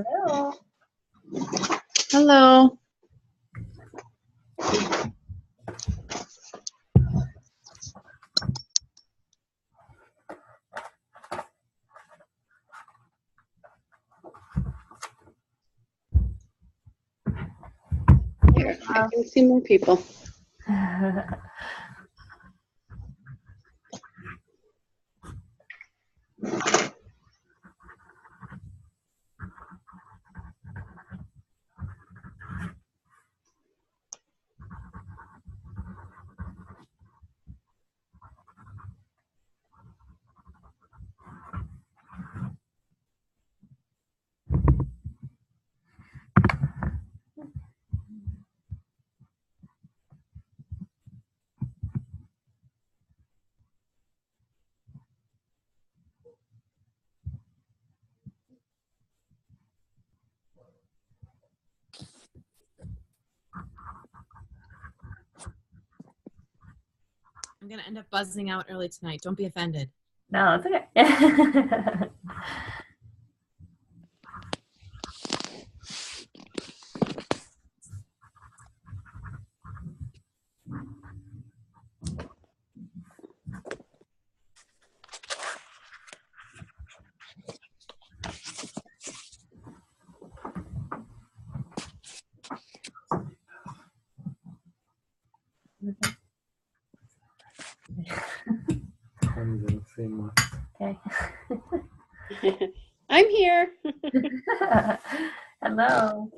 Hello. Hello. Here, I can see more people. I'm going to end up buzzing out early tonight. Don't be offended. No, it's okay. I'm gonna say much. Okay. I'm here. Hello.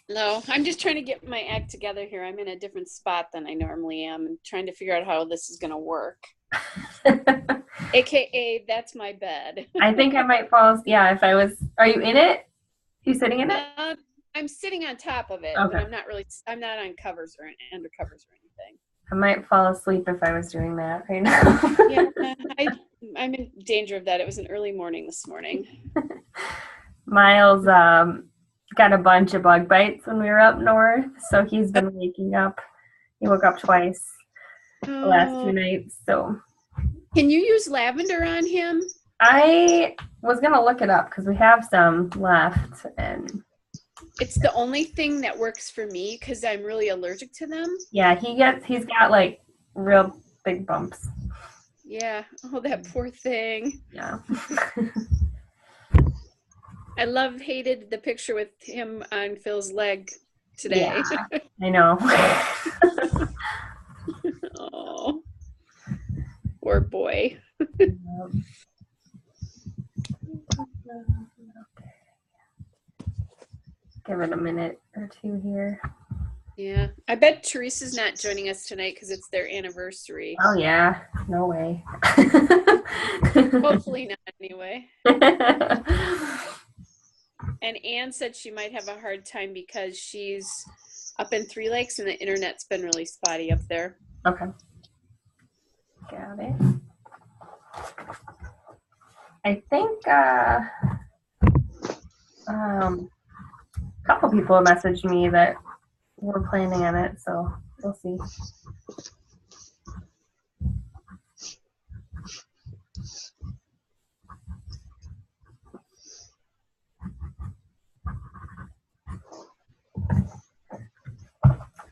Hello. I'm just trying to get my act together here. I'm in a different spot than I normally am and trying to figure out how this is going to work. AKA, that's my bed. I think I might fall. Yeah, if I was. Are you in it? You sitting in it? I'm sitting on top of it, Okay. but I'm not on covers or under covers or anything. I might fall asleep if I was doing that right now. Yeah, I'm in danger of that. It was an early morning this morning. Miles got a bunch of bug bites when we were up north, so he's been waking up. He woke up twice the last 2 nights. So, can you use lavender on him? I was gonna look it up because we have some left, and it's the only thing that works for me because I'm really allergic to them. Yeah, he's got like real big bumps. Yeah. Oh, that poor thing. Yeah. I hated the picture with him on Phil's leg today. Yeah, I know. Oh, poor boy. Give it a minute or two here. Yeah, I bet Teresa's not joining us tonight because it's their anniversary. Oh yeah, no way. Hopefully not anyway. And Anne said she might have a hard time because she's up in Three Lakes and the internet's been really spotty up there. Okay. Got it. I think a couple people messaged me that we're planning on it, so we'll see.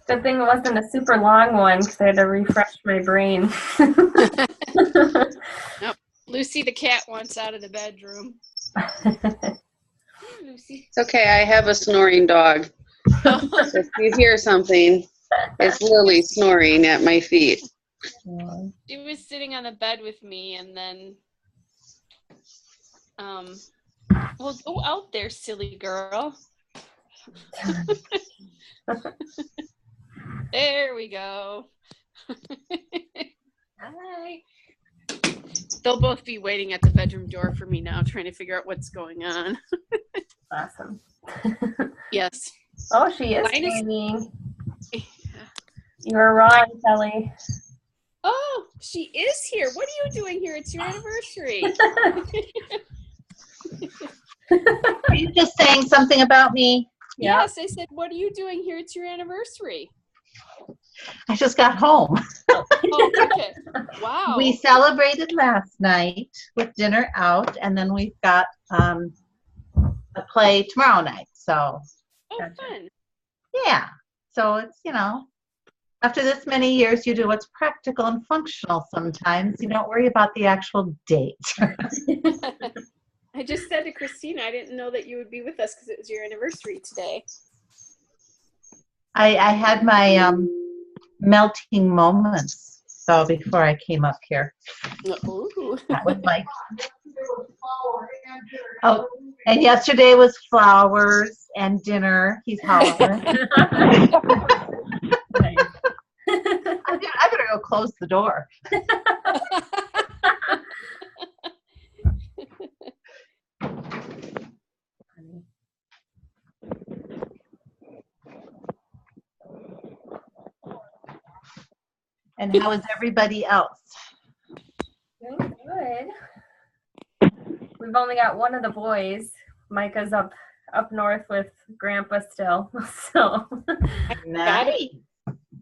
Good thing it wasn't a super long one because I had to refresh my brain. Nope. Lucy the cat wants out of the bedroom. Lucy. It's okay. I have a snoring dog. So if you hear something, it's Lily snoring at my feet. She was sitting on the bed with me, and then, well, go out there, silly girl. There we go. Hi. They'll both be waiting at the bedroom door for me now, trying to figure out what's going on. Awesome. Yes. Oh, she is singing. You were wrong, Kelly. Oh, she is here. What are you doing here? It's your anniversary. Are you just saying something about me? Yes, I said, what are you doing here? It's your anniversary. I just got home. Oh, okay. Wow. We celebrated last night with dinner out, and then we've got a play tomorrow night. So Oh, Gotcha. fun. yeah. So it's, after this many years, you do what's practical and functional sometimes. You don't worry about the actual date. I just said to Christina, I didn't know that you would be with us because it was your anniversary today. I had my melting moments, so before I came up here. Ooh. That was my. Oh, and yesterday was flowers and dinner. He's hollering. Nice. I better go close the door. And how is everybody else? Doing good. We've only got one of the boys. Micah's up north with Grandpa still. So Nice.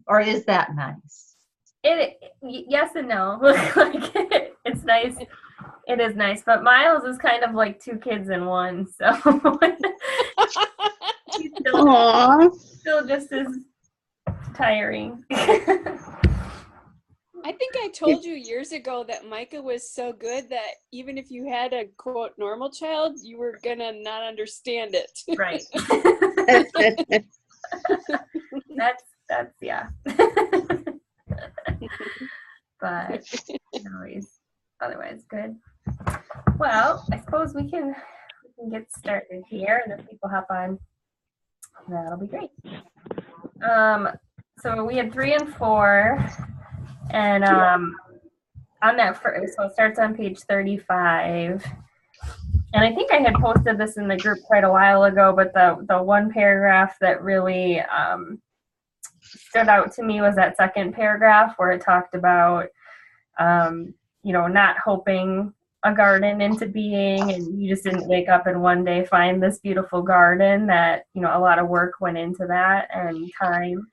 Or is that nice? yes and no. Like, it's nice. It is nice, but Miles is kind of like two kids in one. So he's still just as tiring. I think I told you years ago that Micah was so good that even if you had a quote normal child, you were gonna not understand it. Right. That's yeah. But no, he's otherwise good. Well, I suppose we can get started here, and if people hop on, that'll be great. So we had 3 and 4, and on that first, so it starts on page 35. And I think I had posted this in the group quite a while ago, but the one paragraph that really stood out to me was that second paragraph where it talked about, not hoping a garden into being, and you just didn't wake up and one day find this beautiful garden, that, a lot of work went into that and time.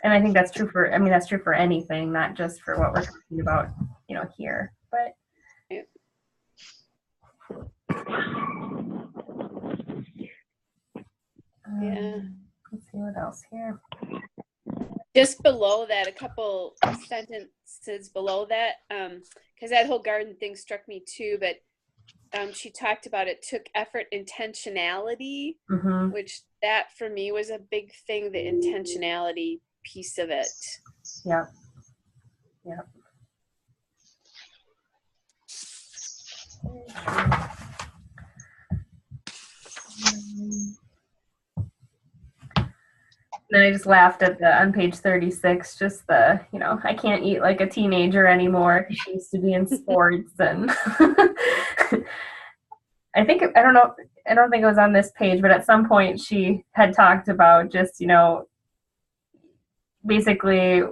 And I think that's true for anything, not just for what we're talking about, here. But Yeah. Let's see what else here. Just below that, a couple sentences below that, because that whole garden thing struck me too, but she talked about it took effort, intentionality, Mm-hmm. which that for me was a big thing, the intentionality piece of it. Yep. Then I just laughed at on page 36, just the, I can't eat like a teenager anymore because she used to be in sports. And I don't think it was on this page, but at some point she had talked about just, basically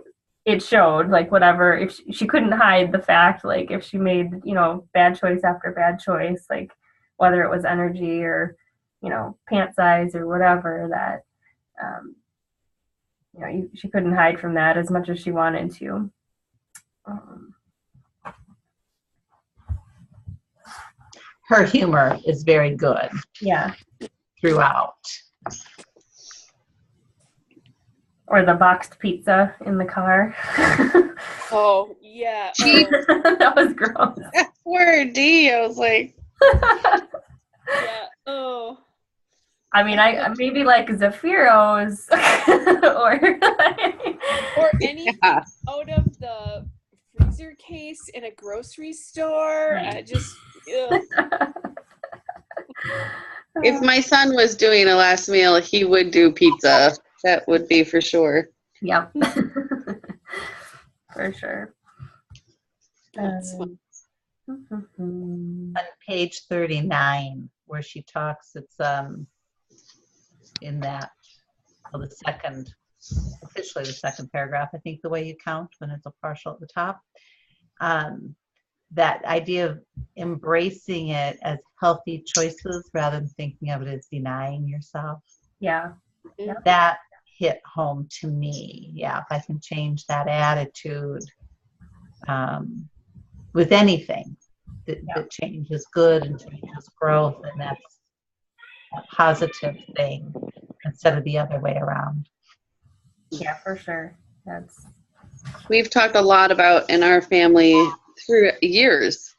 it showed, like, whatever, if she couldn't hide the fact, like, if she made, bad choice after bad choice, like whether it was energy or, pant size or whatever, that, she couldn't hide from that as much as she wanted to. Her humor is very good. Yeah. Throughout. Or the boxed pizza in the car. Oh, yeah. That was gross. Word D. I was like, Yeah. Oh. I mean, I maybe like Zaffiro's or anything out of the freezer case in a grocery store. I just. if my son was doing a last meal, he would do pizza. That would be for sure. Yep. For sure. On page 39, where she talks, it's in that, officially the second paragraph, I think, the way you count when it's a partial at the top. That idea of embracing it as healthy choices rather than thinking of it as denying yourself. Yeah. That hit home to me. Yeah, if I can change that attitude with anything, that change is good and change is growth, and that's a positive thing instead of the other way around. Yeah, for sure. We've talked a lot about in our family through years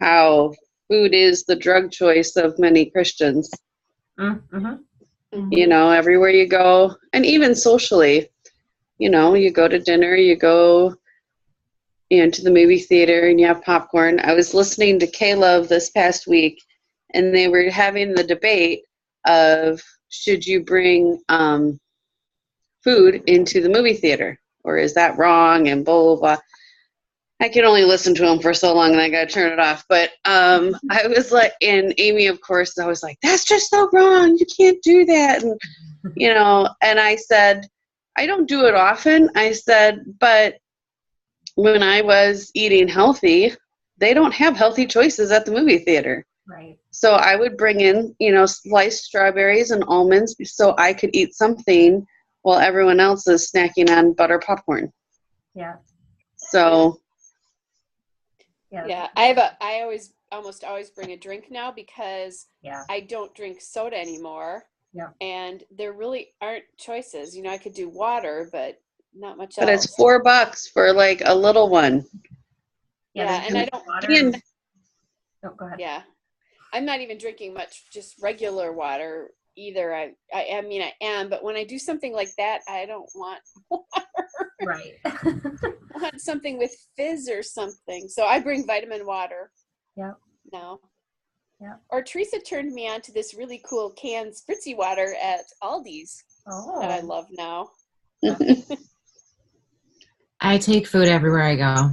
how food is the drug choice of many Christians. Mm-hmm. You know, everywhere you go, and even socially, you know, you go to dinner, you go to the movie theater and you have popcorn. I was listening to Caleb this past week, and they were having the debate of should you bring food into the movie theater, or is that wrong, and blah, blah, blah. I can only listen to him for so long and I got to turn it off. But I was like, and Amy, of course, I was like, that's just so wrong. You can't do that. And, you know, and I said, I don't do it often. I said, but when I was eating healthy, they don't have healthy choices at the movie theater. Right. So I would bring in, you know, sliced strawberries and almonds so I could eat something while everyone else is snacking on butter popcorn. Yeah. So. Yeah, I almost always bring a drink now because I don't drink soda anymore. Yeah. And there really aren't choices. You know, I could do water, but not much But else. it's $4 for like a little one. Yeah, and I don't. Water. Oh, go ahead. Yeah, I'm not even drinking much, just regular water either. I mean, I am, but when I do something like that, I don't want water. Right. I want something with fizz or something. So I bring vitamin water. Yeah. Now. Yeah. Or Teresa turned me on to this really cool canned spritzy water at Aldi's that I love now. I take food everywhere I go.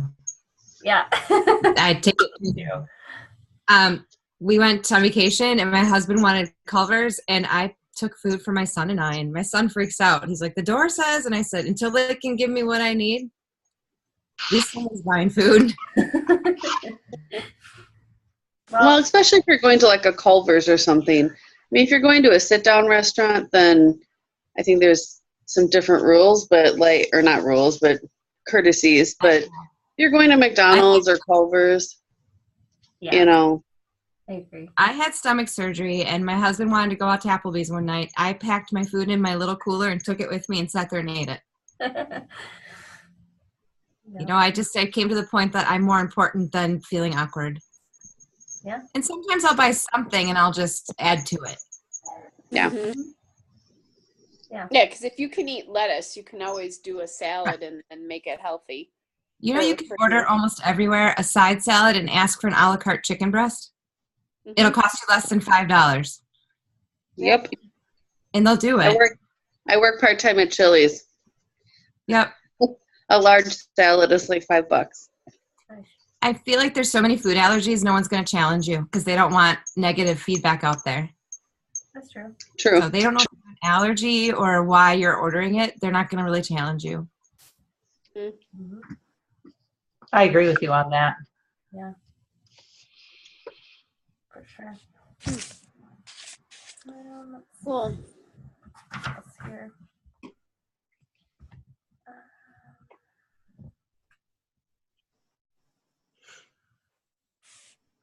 Yeah. I take it too. We went on vacation and my husband wanted Culver's and I took food for my son and I, and my son freaks out. He's like, the door says, and I said, until they can give me what I need, at least someone's buying food. Well, especially if you're going to like a Culver's or something. I mean, if you're going to a sit-down restaurant, then I think there's some different rules, but like, or not rules, but courtesies. But if you're going to McDonald's or Culver's, you know. I agree. I had stomach surgery and my husband wanted to go out to Applebee's one night. I packed my food in my little cooler and took it with me and sat there and ate it. You know, I came to the point that I'm more important than feeling awkward. Yeah. And sometimes I'll buy something and I'll just add to it. Yeah. Mm-hmm. Yeah. Yeah, because if you can eat lettuce, you can always do a salad and make it healthy. You know, you can order almost everywhere a side salad and ask for an a la carte chicken breast. Mm-hmm. It'll cost you less than $5. Yep. And they'll do it. I work part-time at Chili's. Yep. A large salad is like $5. I feel like there's so many food allergies, no one's going to challenge you because they don't want negative feedback out there. That's true. True. So they don't know if it's an allergy or why you're ordering it. They're not going to really challenge you. Mm-hmm. I agree with you on that. Yeah. For sure. Cool. Here.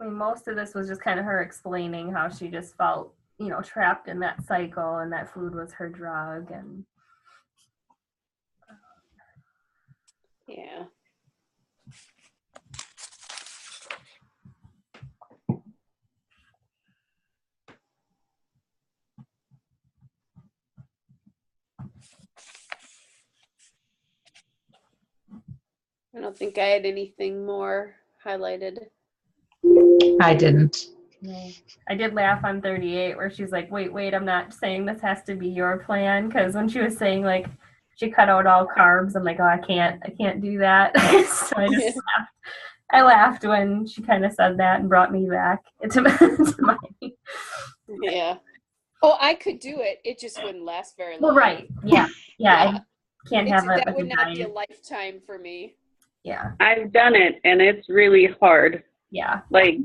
I mean, most of this was just kind of her explaining how she just felt, you know, trapped in that cycle and that food was her drug. And yeah. I don't think I had anything more highlighted. I didn't. no. I did laugh on 38 where she's like, wait, I'm not saying this has to be your plan. Because when she was saying like she cut out all carbs, I'm like, oh, I can't do that. So I just laughed. I laughed when she kind of said that and brought me back to my. Yeah. Oh, I could do it. It just wouldn't last very long. Well, right. Yeah. I can't have it. That would not be a lifetime for me. Yeah. I've done it, and it's really hard. Yeah. Like,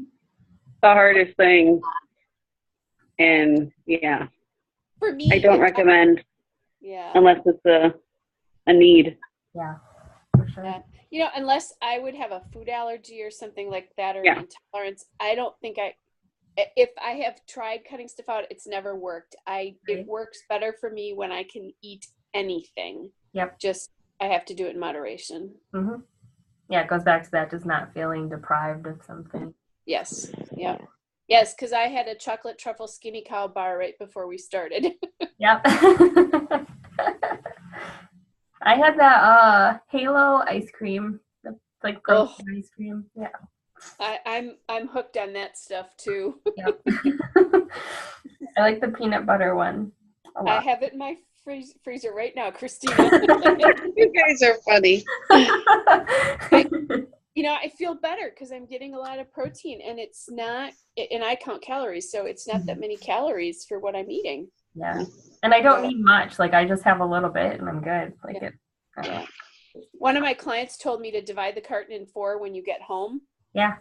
the hardest thing. And, yeah. For me, I don't recommend yeah. unless it's a need. Yeah. For sure. unless I would have a food allergy or something like that, or Yeah. an intolerance, I don't think if I have tried cutting stuff out, it's never worked. Right. It works better for me when I can eat anything. Yep. Just, I have to do it in moderation. Mm-hmm. Yeah, it goes back to that, just not feeling deprived of something. Yes. Yeah. Yes, because I had a chocolate truffle skinny cow bar right before we started. Yep. I had that Halo ice cream. That's like protein ice cream. Yeah. I'm hooked on that stuff too. Yep. I like the peanut butter one a lot. I have it in my freezer right now, Christina. You guys are funny. I feel better because I'm getting a lot of protein, and it's not, and I count calories, so it's not that many calories for what I'm eating. Yeah. And I don't need much. Like, I just have a little bit and I'm good. Like Yeah. it. Yeah. One of my clients told me to divide the carton in 4 when you get home. Yeah.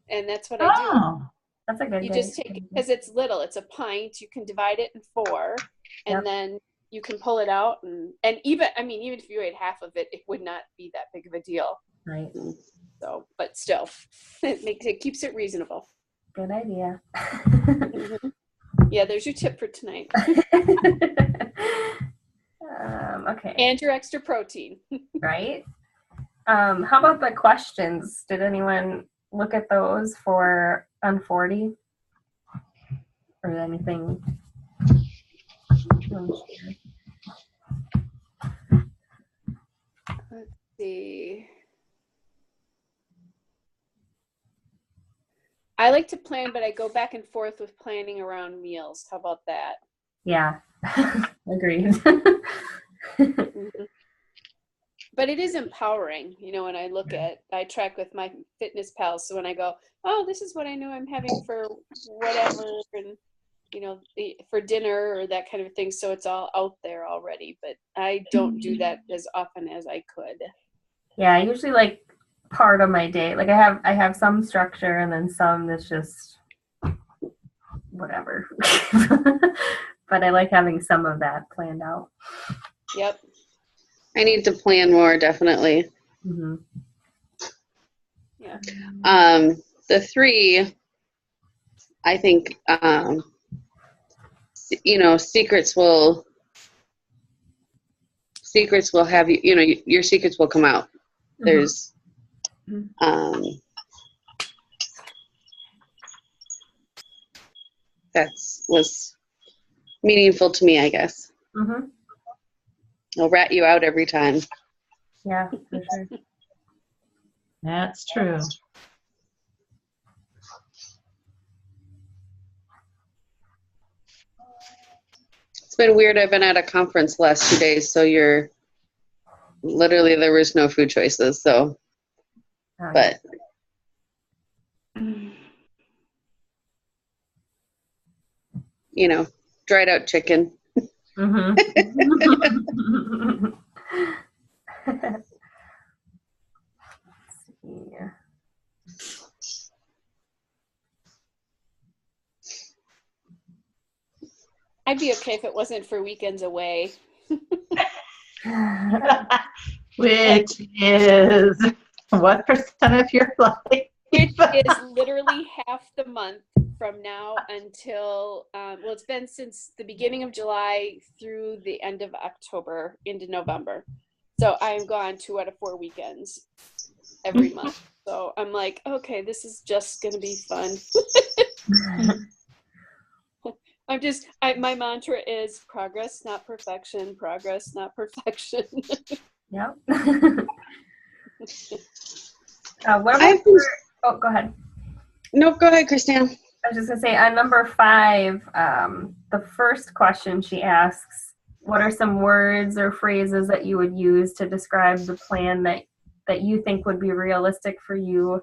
And that's what I do. Oh, That's a good You day. just take it, because it's little. It's a pint. You can divide it in 4, and Yep. then you can pull it out. And even if you ate half of it, it would not be that big of a deal. Right. So, but still, it keeps it reasonable. Good idea. Mhm. Yeah, there's your tip for tonight. Okay. And your extra protein. Right. How about the questions? Did anyone look at those for on 40? Or anything? Let's see. I like to plan, but I go back and forth with planning around meals. How about that? Yeah. Agreed. Mhm. But it is empowering, when I track with my fitness pals. So when I go, oh, this is what I know I'm having for whatever, and, for dinner or that kind of thing. So it's all out there already, but I don't do that as often as I could. Yeah, I usually like part of my day. Like I have some structure and then some that's just whatever. But I like having some of that planned out. Yep. I need to plan more, definitely. Mm-hmm. Yeah. The 3, I think, secrets will have you, your secrets will come out. There's, was meaningful to me, I guess. Mm-hmm. I'll rat you out every time. Yeah, for sure. that's true. It's been weird. I've been at a conference the last 2 days, so literally there was no food choices. So, but dried out chicken. Mm-hmm. Yeah. I'd be okay if it wasn't for weekends away. Which is what percent of your life? Which is literally half the month from now until, it's been since the beginning of July through the end of October into November. So I am gone 2 out of 4 weekends every month. So I'm like, okay, this is just going to be fun. My mantra is progress, not perfection. Progress, not perfection. Yep. What about oh, go ahead. No, go ahead, Christina. I was just going to say, on number 5, the first question she asks, what are some words or phrases that you would use to describe the plan that you think would be realistic for you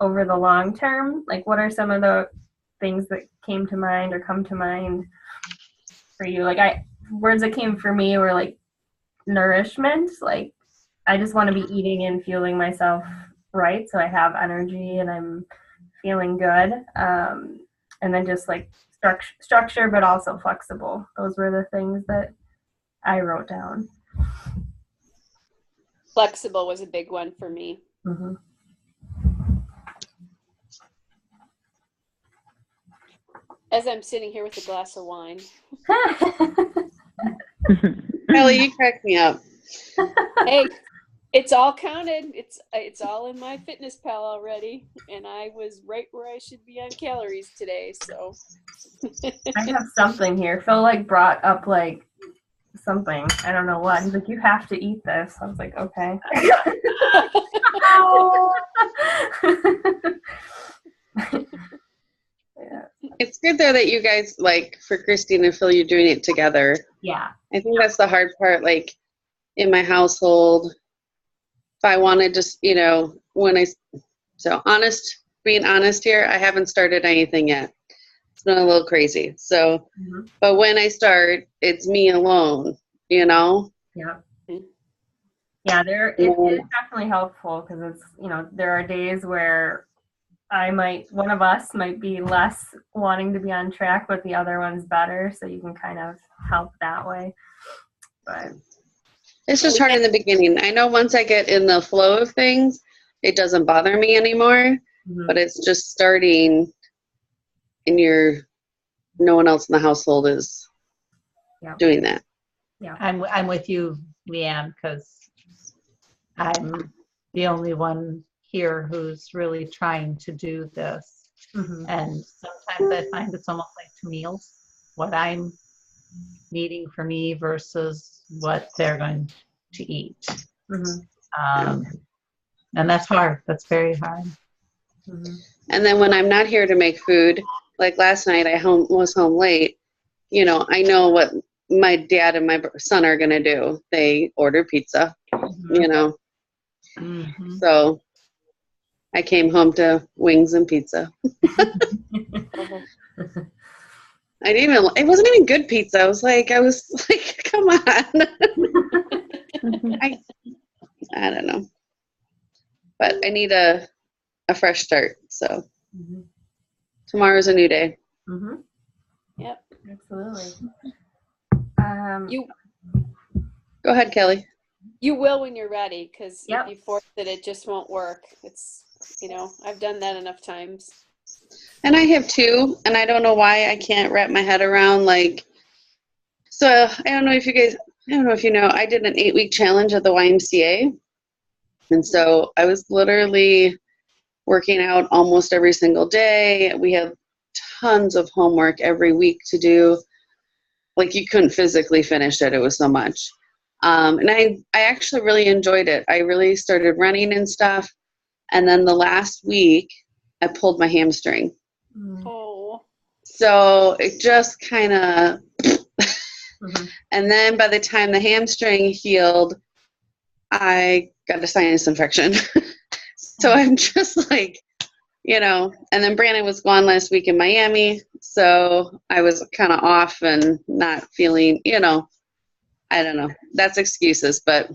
over the long term? Like, what are some of the things that came to mind or come to mind for you? Like, words that came for me were like nourishment. Like, I just want to be eating and fueling myself right, so I have energy and I'm feeling good. And then just like structure, but also flexible. Those were the things that I wrote down. Flexible was a big one for me. Mm-hmm. As I'm sitting here with a glass of wine. Kelly, you crack me up. Hey, it's all counted. It's all in my fitness pal already, and I was right where I should be on calories today. So I have something here. Phil like brought up like something. I don't know what. He's like, you have to eat this. I was like, okay. Yeah. It's good though that you guys, like, for Christine and Phil, you're doing it together. Yeah. I think that's the hard part. Like, in my household, if I wanted to, being honest here, I haven't started anything yet. It's been a little crazy. So, but when I start, it's me alone, Yeah. Yeah, it is definitely helpful because it's, there are days where one of us might be less wanting to be on track, but the other one's better. So you can kind of help that way. But it's just hard in the beginning. I know once I get in the flow of things, it doesn't bother me anymore, but it's just starting and no one else in the household is doing that. Yeah. I'm with you, Leanne, because I'm the only one here who's really trying to do this. And sometimes I find it's almost like two meals, what I'm needing for me versus what they're going to eat. And that's hard. That's very hard. And then when I'm not here to make food, like last night I was home late, I know what my dad and my son are going to do. They order pizza, So I came home to wings and pizza. It wasn't even good pizza. I was like, come on. I don't know. But I need a fresh start. So tomorrow's a new day. Yep. Absolutely. Go ahead, Kelly. You will when you're ready, because Yep. if you force it just won't work. It's, I've done that enough times. And I have too, and I don't know why I can't wrap my head around, so I don't know if you know, I did an 8-week challenge at the YMCA. And so I was literally working out almost every single day. We have tons of homework every week to do. Like, you couldn't physically finish it. It was so much. And I actually really enjoyed it. I really started running and stuff. And then the last week, I pulled my hamstring. Oh. So it just kind of, and then by the time the hamstring healed, I got a sinus infection. So I'm just like, and then Brandon was gone last week in Miami. So I was kind of off and not feeling, I don't know. That's excuses, but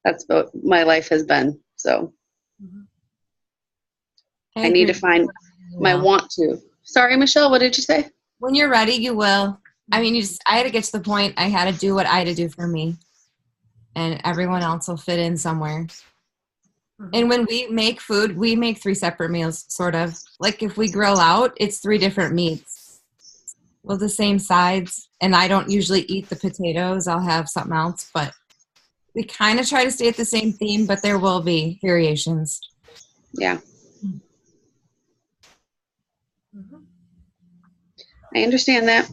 that's what my life has been. So I need to find my want to. Sorry, Michelle, what did you say? When you're ready, you will. I mean, I had to get to the point I had to do what I had to do for me. And everyone else will fit in somewhere. And when we make food, we make 3 separate meals, sort of. Like if we grill out, it's 3 different meats. Well, the same sides. And I don't usually eat the potatoes. I'll have something else. But we kind of try to stay at the same theme, but there will be variations. Yeah. I understand that.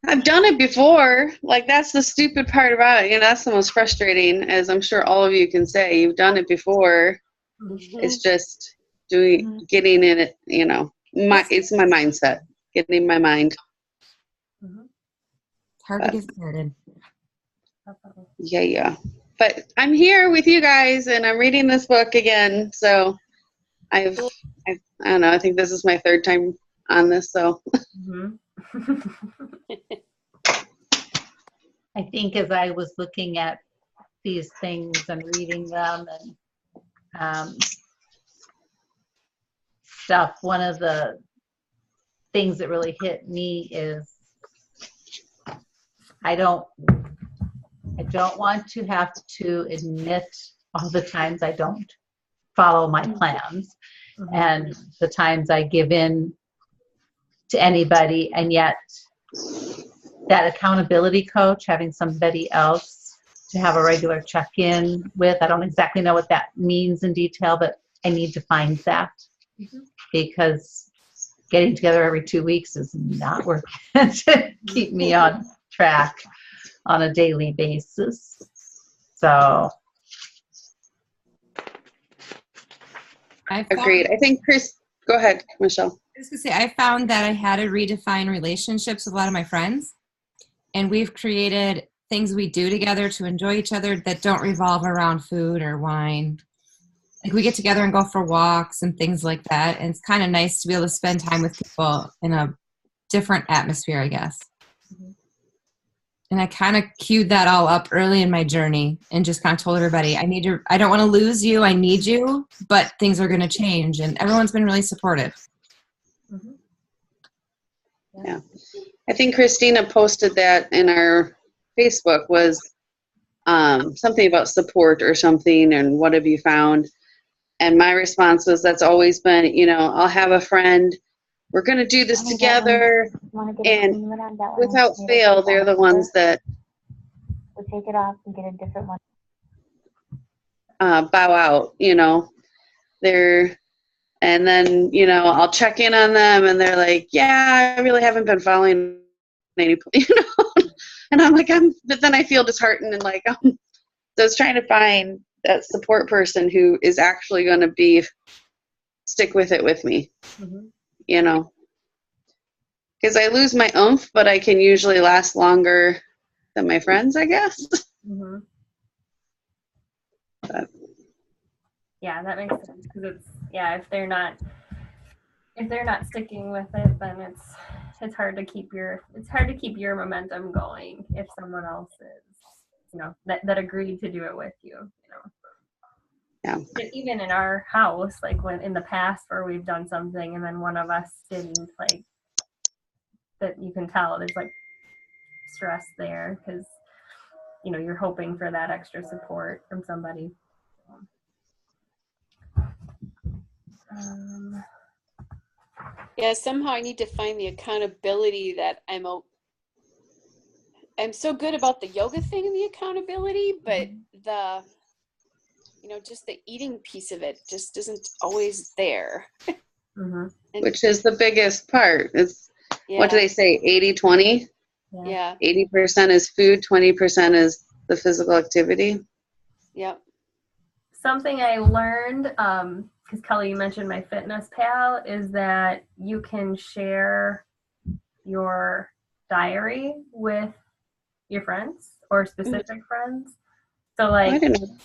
I've done it before. Like, that's the stupid part about it. That's the most frustrating, as I'm sure all of you can say. You've done it before. It's just getting in it, it's my mindset, getting my mind. It's hard to get started. Yeah. But I'm here with you guys, and I'm reading this book again. So I don't know. I think this is my 3rd time on this. So. I think as I was looking at these things and reading them and stuff, one of the things that really hit me is I don't I don't want to have to admit all the times I don't follow my plans and the times I give in to anybody, and yet that accountability coach, having somebody else to have a regular check-in with, I don't exactly know what that means in detail, but I need to find that because getting together every 2 weeks is not working to keep me on track on a daily basis. So Agreed. I think Chris, go ahead, Michelle. I was gonna say, I found that I had to redefine relationships with a lot of my friends, and we've created things we do together to enjoy each other that don't revolve around food or wine. Like we get together and go for walks and things like that, and it's kind of nice to be able to spend time with people in a different atmosphere, I guess. And I kind of queued that all up early in my journey and just kind of told everybody, I don't want to lose you. I need you, but things are going to change. And everyone's been really supportive. Yeah. I think Christina posted that in our Facebook was something about support or something. And what have you found? And my response was, that's always been, I'll have a friend. We're going to do this together. And without fail, they're the ones that we'll take it off and get a different one. bow out, and then, I'll check in on them and they're like, yeah, I really haven't been following any, and I'm like, but then I feel disheartened and like, so I was trying to find that support person who is actually going to stick with it with me, because I lose my oomph, but I can usually last longer than my friends, I guess. But. Yeah, that makes sense, because if they're not sticking with it, then it's hard to keep your momentum going if someone else is that agreed to do it with you. Yeah. But even in our house, like when in the past where we've done something and then one of us didn't, like, that you can tell there's like stress there because you're hoping for that extra support from somebody. Yeah, somehow I need to find the accountability that I'm so good about the yoga thing and the accountability, but the just the eating piece of it just isn't always there. Which is the biggest part. It's what do they say, 80-20? Yeah. 80% is food, 20% is the physical activity. Yep. Something I learned, because Kelly, you mentioned My Fitness Pal, is that you can share your diary with your friends or specific friends. So like, I didn't know.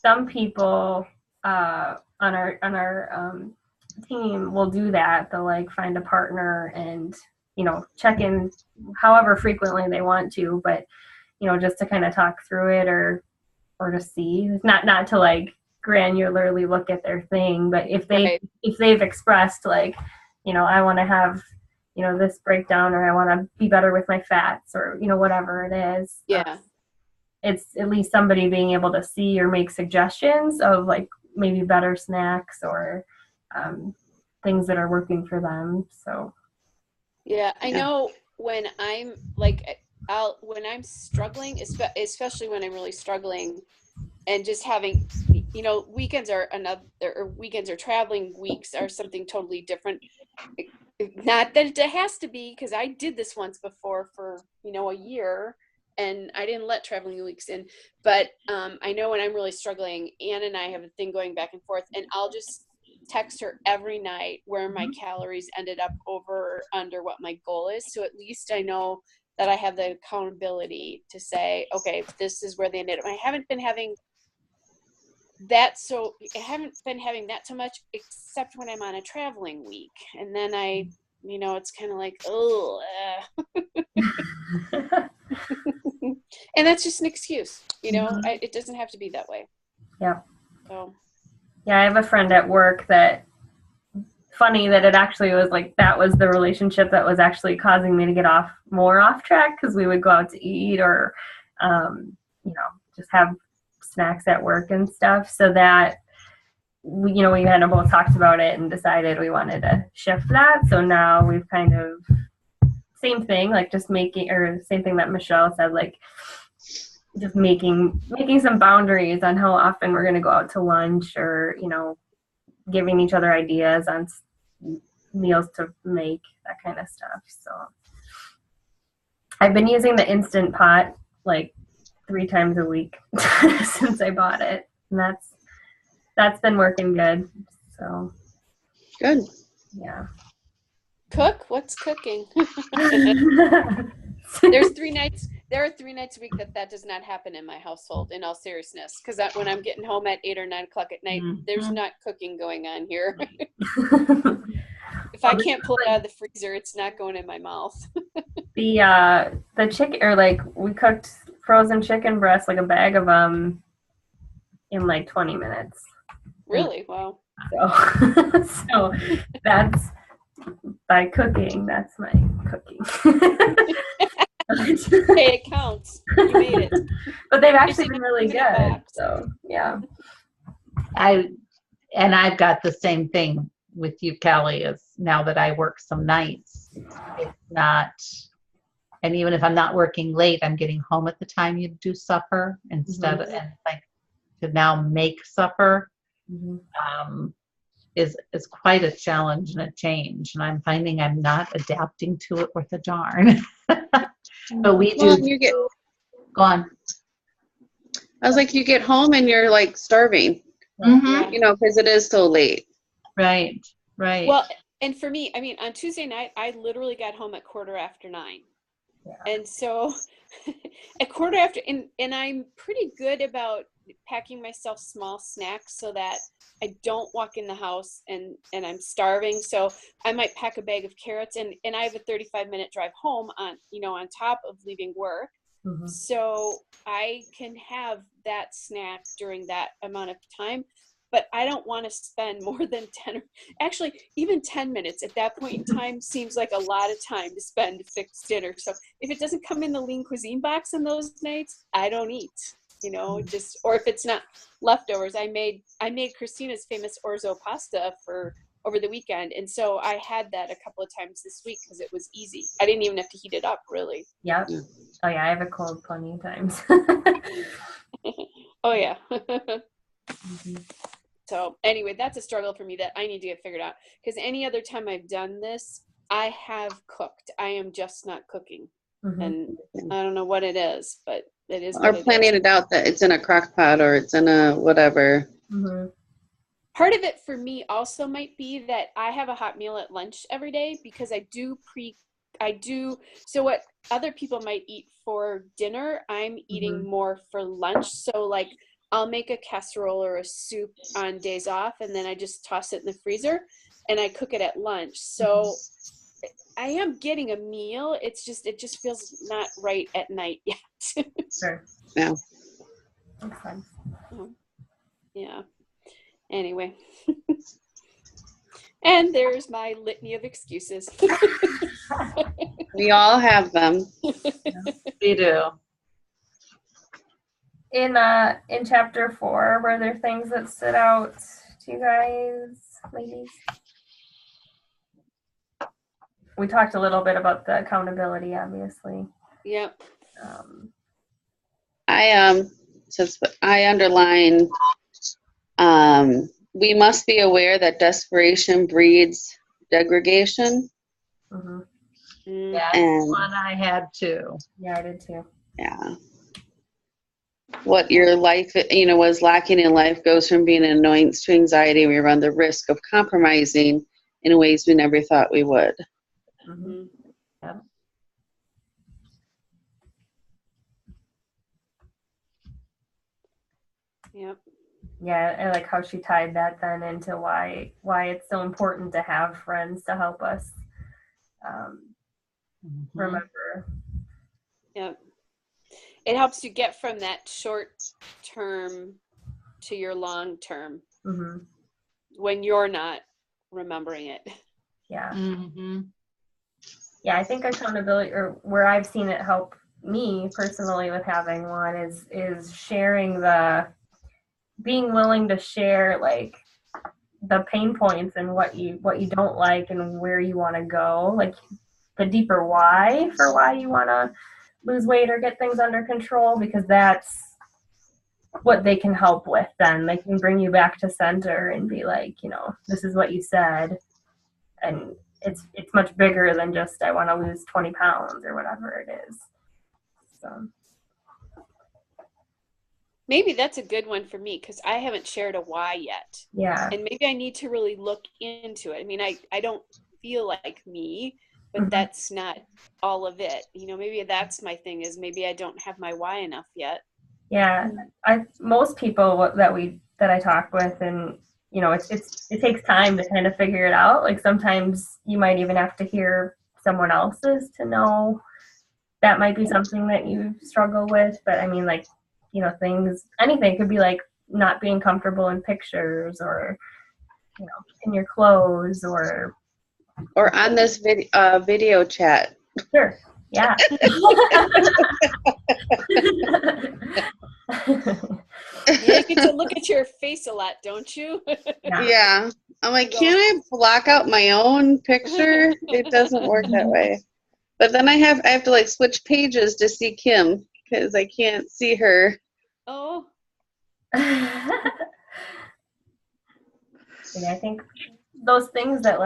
Some people on our team will do that. They'll like find a partner and check in however frequently they want to, but just to kind of talk through it or to see, not to like granularly look at their thing, but if they've expressed like, I want to have this breakdown, or I want to be better with my fats, or whatever it is. Yeah. It's at least somebody being able to see or make suggestions of like maybe better snacks or things that are working for them. So yeah, I know when I'm like, when I'm struggling, especially when I'm really struggling, and just having, weekends are weekends or traveling weeks are something totally different. Not that it has to be, because I did this once before for a year. And I didn't let traveling weeks in, but I know when I'm really struggling, Ann and I have a thing going back and forth, and I'll just text her every night where my calories ended up over or under what my goal is. So at least I know that I have the accountability to say, okay, this is where they ended up. I haven't been having that so much, except when I'm on a traveling week. And then it's kind of like, oh, and that's just an excuse, it doesn't have to be that way. Yeah. So. Yeah, I have a friend at work that, funny that it actually was like, that was the relationship that was actually causing me to get more off track, because we would go out to eat or, just have snacks at work and stuff, so that we kind of both talked about it and decided we wanted to shift that. So now we've kind of same thing, like just making, or same thing that Michelle said, like just making some boundaries on how often we're going to go out to lunch, or giving each other ideas on meals to make, that kind of stuff. So I've been using the Instant Pot like 3 times a week since I bought it, and that's been working good. So Good. yeah. Cook? What's cooking? There are 3 nights a week that does not happen in my household, in all seriousness, because when I'm getting home at 8 or 9 o'clock at night, there's not cooking going on here. If I can't pull it out of the freezer, it's not going in my mouth. The chicken, or like we cooked frozen chicken breasts, like a bag of them, in like 20 minutes. Really? Wow. So that's by cooking. That's my cooking. Hey, it counts. You made it. But they've actually been really good. So yeah. I've got the same thing with you, Kelly, is now that I work some nights, it's not, and even if I'm not working late, I'm getting home at the time you do supper instead of, and like to now make supper is quite a challenge and a change. And I'm finding I'm not adapting to it worth a darn. But we do. Well, go on. I was like, you get home and you're like starving, because it is so late. Right. Well, and for me, I mean, on Tuesday night, I literally got home at 9:15. Yeah. And so at 9:15, and I'm pretty good about packing myself small snacks so that I don't walk in the house and I'm starving. So I might pack a bag of carrots, and I have a 35-minute drive home on top of leaving work. So I can have that snack during that amount of time, but I don't want to spend more than 10 minutes at that point in time seems like a lot of time to spend to fix dinner. So if it doesn't come in the lean cuisine box in those nights, I don't eat, or if it's not leftovers. I made Christina's famous orzo pasta over the weekend. And so I had that a couple of times this week because it was easy. I didn't even have to heat it up, really. Yep. Oh yeah, I have it cold plenty of times. Oh yeah. So anyway, that's a struggle for me that I need to get figured out, because any other time I've done this, I have cooked. I am just not cooking. And I don't know what it is, but it is. Or planning it out that it's in a crock pot or it's in a whatever. Part of it for me also might be that I have a hot meal at lunch every day, because I do so what other people might eat for dinner, I'm eating more for lunch. So like I'll make a casserole or a soup on days off, and then I just toss it in the freezer and I cook it at lunch. So I am getting a meal. It just feels not right at night yet. Sure. Yeah. Makes sense. Yeah. Anyway. And there's my litany of excuses. We all have them. We do. In chapter 4, were there things that stood out to you guys, ladies? We talked a little bit about the accountability, obviously. Yep. I underline, we must be aware that desperation breeds degradation. That's one I had too. Yeah, I did too. Yeah. What your life, was lacking in life goes from being an annoyance to anxiety. We run the risk of compromising in ways we never thought we would. Yeah. Yep. Yeah, I like how she tied that then into why it's so important to have friends to help us remember. Yep. It helps you get from that short term to your long term when you're not remembering it. Yeah. Yeah, I think accountability, or where I've seen it help me personally with having one is sharing being willing to share like the pain points and what you don't like and where you want to go, like the deeper why for why you want to lose weight or get things under control, because that's what they can help with. Then they can bring you back to center and be like, this is what you said, and it's much bigger than just I want to lose 20 pounds or whatever it is. So maybe that's a good one for me, because I haven't shared a why yet. yeah. And maybe I need to really look into it. I mean, I don't feel like me, but that's not all of it. Maybe that's my thing, is maybe I don't have my why enough yet. Yeah, most people that I talk with, and it takes time to kind of figure it out. Like sometimes you might even have to hear someone else's to know that might be something that you struggle with. But I mean, like, anything could be like not being comfortable in pictures, or in your clothes, or on this video chat. sure, yeah. You get to look at your face a lot, don't you? Yeah. I'm like, can't I block out my own picture? It doesn't work that way. But then I have to like switch pages to see Kim, because I can't see her. Oh. I think those things that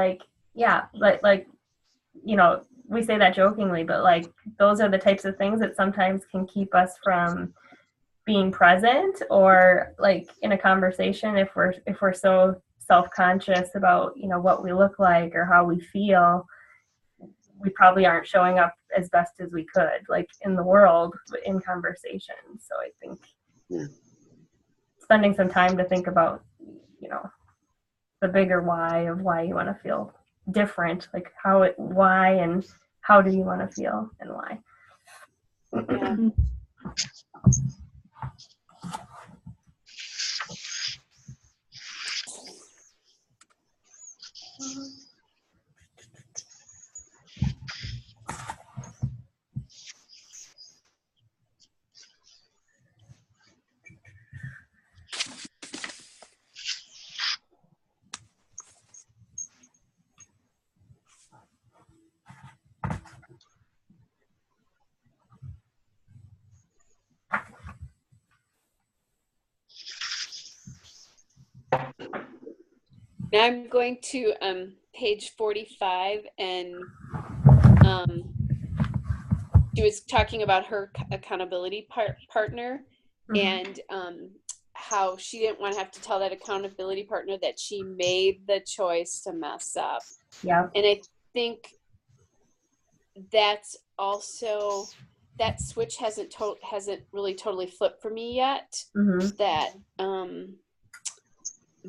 we say that jokingly, but like those are the types of things that sometimes can keep us from being present, or like in a conversation, if we're so self-conscious about what we look like or how we feel, we probably aren't showing up as best as we could, like in the world, in conversation. So I think spending some time to think about the bigger why of why you want to feel different, like why and how do you want to feel and why. Yeah. Now I'm going to page 45, and she was talking about her accountability partner, and how she didn't want to have to tell that accountability partner that she made the choice to mess up. Yeah. And I think that's also, that switch hasn't really totally flipped for me yet.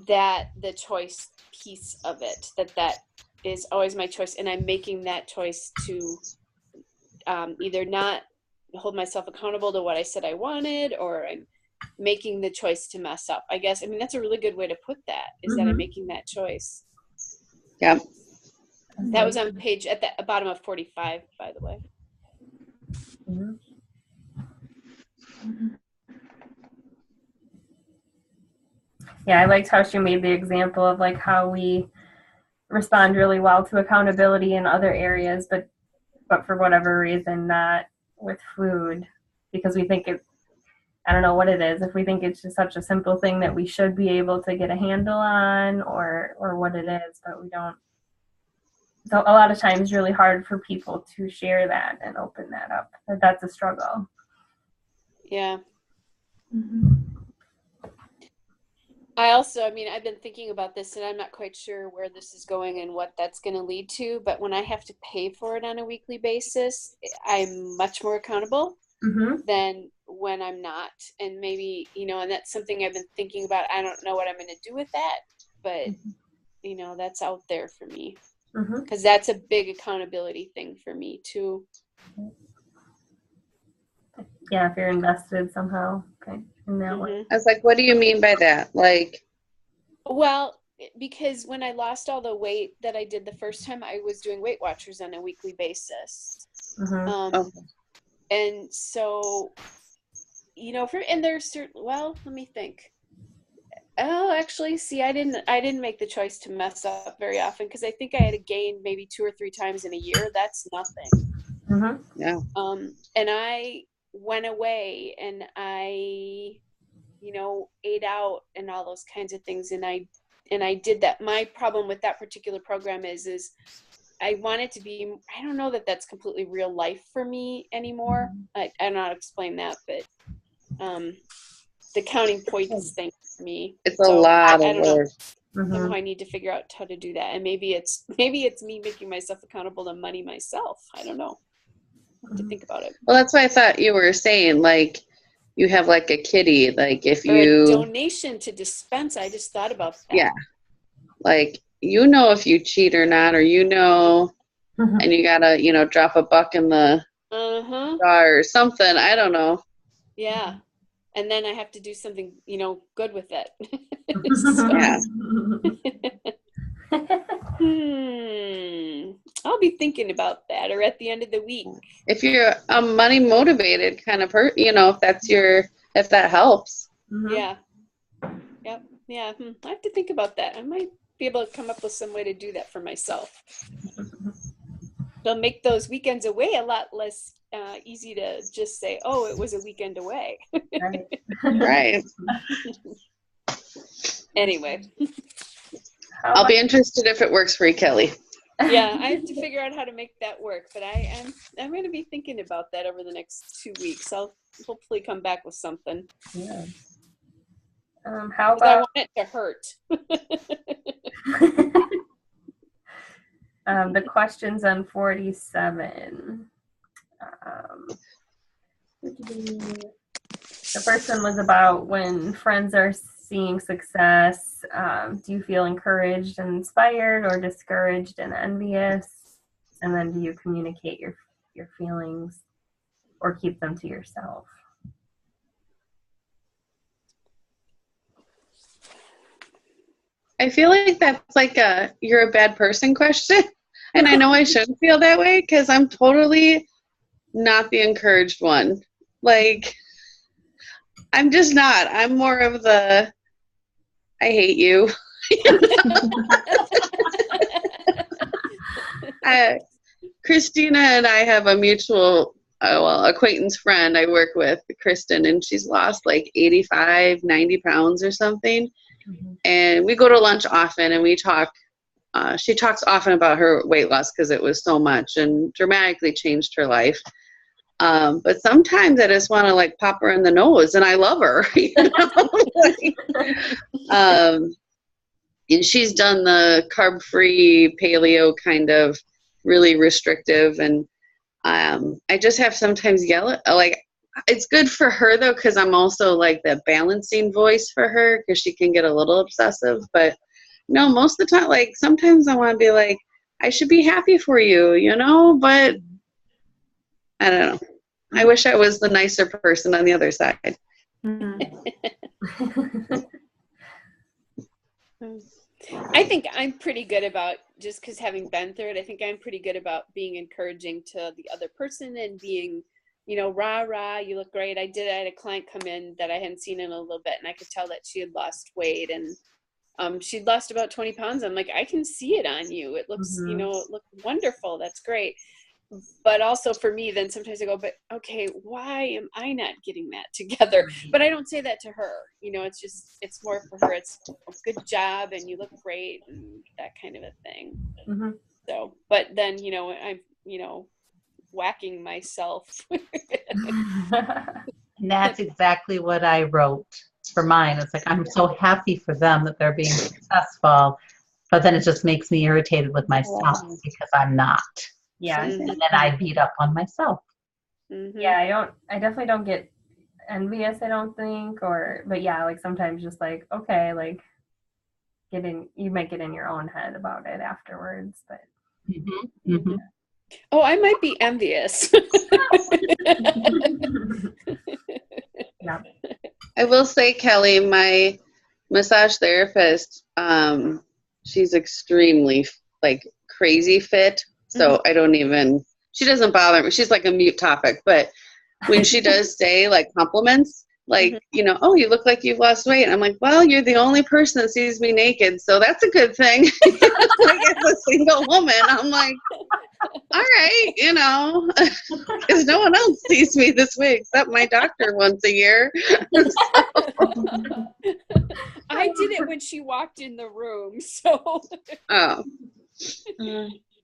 That the choice piece of it, that is always my choice, and I'm making that choice to either not hold myself accountable to what I said I wanted, or I'm making the choice to mess up, I guess. I mean, that's a really good way to put that, is that I'm making that choice. Yeah. That was on page at the bottom of 45, by the way. Yeah, I liked how she made the example of like how we respond really well to accountability in other areas, but for whatever reason not with food, because we think I don't know what it is, if we think it's just such a simple thing that we should be able to get a handle on, or what it is, but we don't. So a lot of times really hard for people to share that and open that up. That's a struggle. Yeah. I mean, I've been thinking about this, and I'm not quite sure where this is going and what that's going to lead to, but when I have to pay for it on a weekly basis, I'm much more accountable than when I'm not. And maybe, and that's something I've been thinking about. I don't know what I'm going to do with that, but, that's out there for me. Because that's a big accountability thing for me, too. Yeah, if you're invested somehow, okay, in that way. I was like, what do you mean by that? Like, well, because when I lost all the weight that I did the first time, I was doing Weight Watchers on a weekly basis. And so, and there's certain, well, let me think. Oh, actually, see, I didn't make the choice to mess up very often, because I think I had a gain maybe 2 or 3 times in a year. That's nothing. Yeah. And I went away and I, ate out and all those kinds of things. And I did that. My problem with that particular program is I want it to be, I don't know that that's completely real life for me anymore. I don't know how to explain that, but the counting points thing for me. It's a lot I of don't know. work. Somehow I need to figure out how to do that. And maybe it's me making myself accountable to money myself. I don't know. I have to think about it. Well, that's why I thought you were saying, like, you have like a kitty, like if Or a you donation to dispense. I just thought about that. Yeah. Like, if you cheat or not, or and you gotta, drop a buck in the jar or something. I don't know. Yeah. And then I have to do something, good with it. I'll be thinking about that, or at the end of the week. If you're a money motivated kind of person, if that helps. Yeah. Yep. Yeah. I have to think about that. I might be able to come up with some way to do that for myself. They'll make those weekends away a lot less easy to just say, oh, it was a weekend away. Right. Anyway. I'll be interested if it works for you, Kelly. Yeah, I have to figure out how to make that work, but I'm going to be thinking about that over the next 2 weeks. I'll hopefully come back with something. Yeah. How I about want it to hurt. the questions on 47? The first one was about when friends are seeing success. Do you feel encouraged and inspired, or discouraged and envious? And then do you communicate your feelings or keep them to yourself? I feel like that's like a you're a bad person question. And I know I shouldn't feel that way, because I'm totally not the encouraged one. Like, I'm just not. I'm more of the I hate you. Christina and I have a mutual acquaintance friend I work with, Kristen, and she's lost like 85, 90 pounds or something. And we go to lunch often, and we talk. She talks often about her weight loss because it was so much and dramatically changed her life. But sometimes I just want to like pop her in the nose, and I love her. And she's done the carb-free paleo kind of really restrictive, and I just have sometimes yell at, like, it's good for her though, because I'm also like the balancing voice for her, because she can get a little obsessive. But no, most of the time, like, sometimes I want to be like, I should be happy for you, but I don't know. I wish I was the nicer person on the other side. I think I'm pretty good about, just because having been through it, I think I'm pretty good about being encouraging to the other person and being, rah, you look great. I had a client come in that I hadn't seen in a little bit, and I could tell that she had lost weight, and she'd lost about 20 pounds. I'm like, I can see it on you. It looks, it looks wonderful. That's great. But also for me, then sometimes I go, but okay, why am I not getting that together? But I don't say that to her. It's more for her. It's a good job and you look great and that kind of a thing. So, but then, I'm, whacking myself. And that's exactly what I wrote for mine. It's like, I'm so happy for them that they're being successful, but then it just makes me irritated with myself because I'm not. Yeah. And then I beat up on myself. Yeah, I definitely don't get envious, I don't think, but yeah, like sometimes just like, okay, like you might get in your own head about it afterwards, but. Oh, I might be envious. Yeah. I will say, Kelly, my massage therapist, she's extremely like crazy fit. So I don't even, she doesn't bother me. She's like a mute topic, but when she does say like compliments, like, Mhm. you know, oh, you look like you've lost weight. I'm like, well, you're the only person that sees me naked, so that's a good thing. Like, as a single woman, I'm like, all right, you know, because no one else sees me this way except my doctor once a year. I did it when she walked in the room, so Oh,